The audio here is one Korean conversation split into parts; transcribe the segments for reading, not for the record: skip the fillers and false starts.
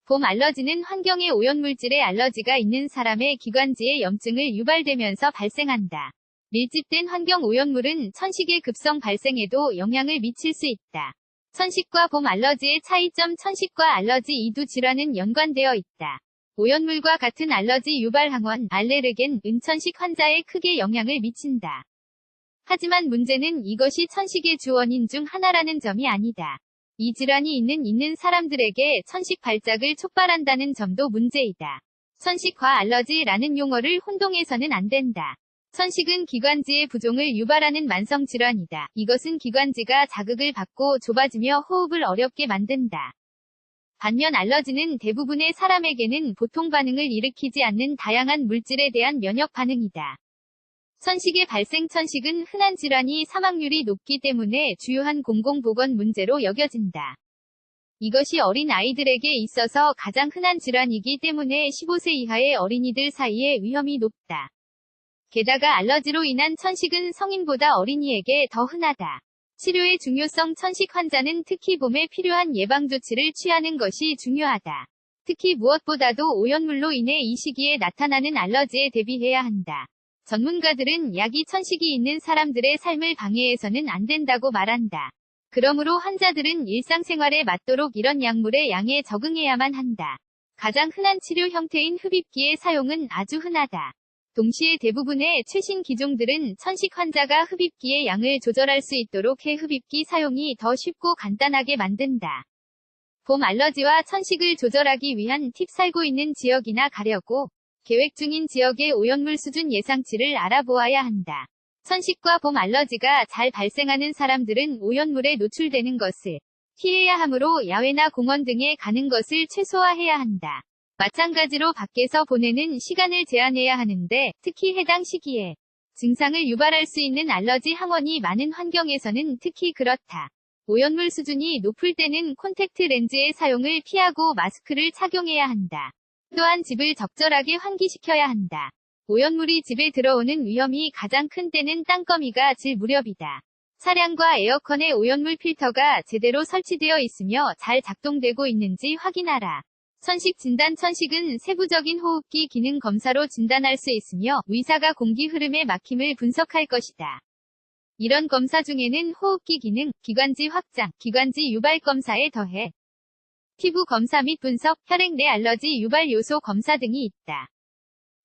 봄 알러지는 환경에 오염물질의 알러지가 있는 사람의 기관지에 염증을 유발되면서 발생한다. 밀집된 환경 오염물은 천식의 급성 발생에도 영향을 미칠 수 있다. 천식과 봄 알러지의 차이점. 천식과 알러지 이두 질환은 연관되어 있다. 오염물과 같은 알러지 유발 항원, 알레르겐, 천식 환자에 크게 영향을 미친다. 하지만 문제는 이것이 천식의 주 원인 중 하나라는 점이 아니다. 이 질환이 있는 사람들에게 천식 발작을 촉발한다는 점도 문제이다. 천식과 알러지라는 용어를 혼동해서는 안 된다. 천식은 기관지의 부종을 유발하는 만성 질환이다. 이것은 기관지가 자극을 받고 좁아지며 호흡을 어렵게 만든다. 반면 알러지는 대부분의 사람에게는 보통 반응을 일으키지 않는 다양한 물질에 대한 면역 반응이다. 천식의 발생. 천식은 흔한 질환이 사망률이 높기 때문에 주요한 공공보건 문제로 여겨진다. 이것이 어린 아이들에게 있어서 가장 흔한 질환이기 때문에 15세 이하의 어린이들 사이에 위험이 높다. 게다가 알러지로 인한 천식은 성인보다 어린이에게 더 흔하다. 치료의 중요성. 천식 환자는 특히 봄에 필요한 예방조치를 취하는 것이 중요하다. 특히 무엇보다도 오염물로 인해 이 시기에 나타나는 알러지에 대비해야 한다. 전문가들은 약이 천식이 있는 사람들의 삶을 방해해서는 안 된다고 말한다. 그러므로 환자들은 일상생활에 맞도록 이런 약물의 양에 적응해야만 한다. 가장 흔한 치료 형태인 흡입기의 사용은 아주 흔하다. 동시에 대부분의 최신 기종들은 천식 환자가 흡입기의 양을 조절할 수 있도록 해 흡입기 사용이 더 쉽고 간단하게 만든다. 봄 알러지와 천식을 조절하기 위한 팁. 살고 있는 지역이나 가려고 계획 중인 지역의 오염물 수준 예상치를 알아보아야 한다. 천식과 봄 알러지가 잘 발생하는 사람들은 오염물에 노출되는 것을 피해야 하므로 야외나 공원 등에 가는 것을 최소화해야 한다. 마찬가지로 밖에서 보내는 시간을 제한해야 하는데 특히 해당 시기에 증상을 유발할 수 있는 알러지 항원이 많은 환경에서는 특히 그렇다. 오염물 수준이 높을 때는 콘택트 렌즈의 사용을 피하고 마스크를 착용해야 한다. 또한 집을 적절하게 환기시켜야 한다. 오염물이 집에 들어오는 위험이 가장 큰 때는 땅거미가 질 무렵이다. 차량과 에어컨의 오염물 필터가 제대로 설치되어 있으며 잘 작동되고 있는지 확인하라. 천식 진단. 천식은 세부적인 호흡기 기능 검사로 진단할 수 있으며 의사가 공기 흐름의 막힘을 분석할 것이다. 이런 검사 중에는 호흡기 기능, 기관지 확장, 기관지 유발 검사에 더해 피부 검사 및 분석, 혈액 내 알러지 유발 요소 검사 등이 있다.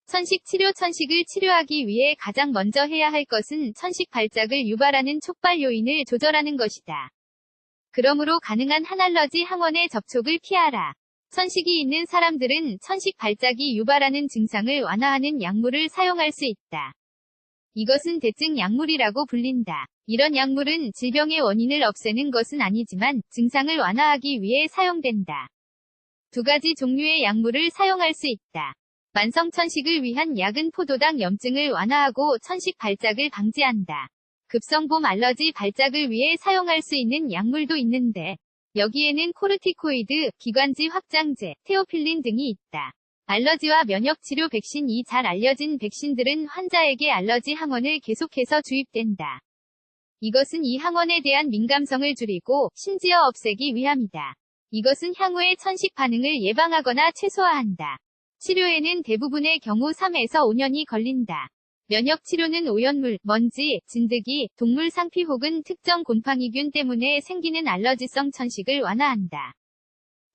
천식 치료. 천식을 치료하기 위해 가장 먼저 해야 할 것은 천식 발작을 유발하는 촉발 요인을 조절하는 것이다. 그러므로 가능한 한 알러지 항원의 접촉을 피하라. 천식이 있는 사람들은 천식 발작이 유발하는 증상을 완화하는 약물을 사용할 수 있다. 이것은 대증 약물이라고 불린다. 이런 약물은 질병의 원인을 없애는 것은 아니지만 증상을 완화하기 위해 사용된다. 두 가지 종류의 약물을 사용할 수 있다. 만성 천식을 위한 약은 포도당 염증을 완화하고 천식 발작을 방지한다. 급성 봄 알러지 발작을 위해 사용할 수 있는 약물도 있는데 여기에는 코르티코이드, 기관지 확장제, 테오필린 등이 있다. 알러지와 면역치료 백신. 이 잘 알려진 백신들은 환자에게 알러지 항원을 계속해서 주입된다. 이것은 이 항원에 대한 민감성을 줄이고 심지어 없애기 위함이다. 이것은 향후의 천식 반응을 예방하거나 최소화한다. 치료에는 대부분의 경우 3에서 5년이 걸린다. 면역치료는 오염물, 먼지, 진드기, 동물 상피 혹은 특정 곰팡이균 때문에 생기는 알러지성 천식을 완화한다.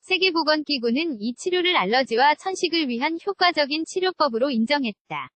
세계보건기구는 이 치료를 알러지와 천식을 위한 효과적인 치료법으로 인정했다.